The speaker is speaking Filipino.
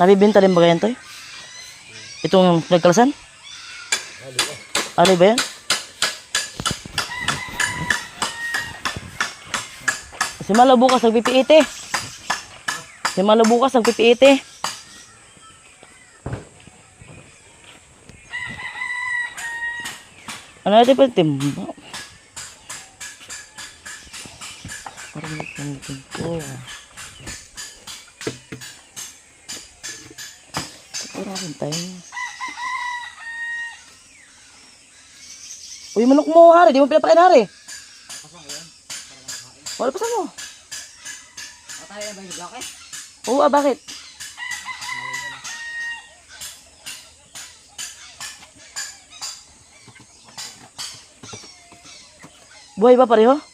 Nabibenta rin ba yan, Toy? Itong nagkalasan? Ano ba yan? Si Malo bukas nagpipiiti. Si Malo bukas nagpipiiti. Ano natin pa timba? Parang nagpanitin ko. Pura rin tayo. Uy, manok mo, Hari. Di mo pinapakain, Hari. Wala pa sa mo. Patay na ba yung bloke? Oo, bakit? Buhay ba pareho?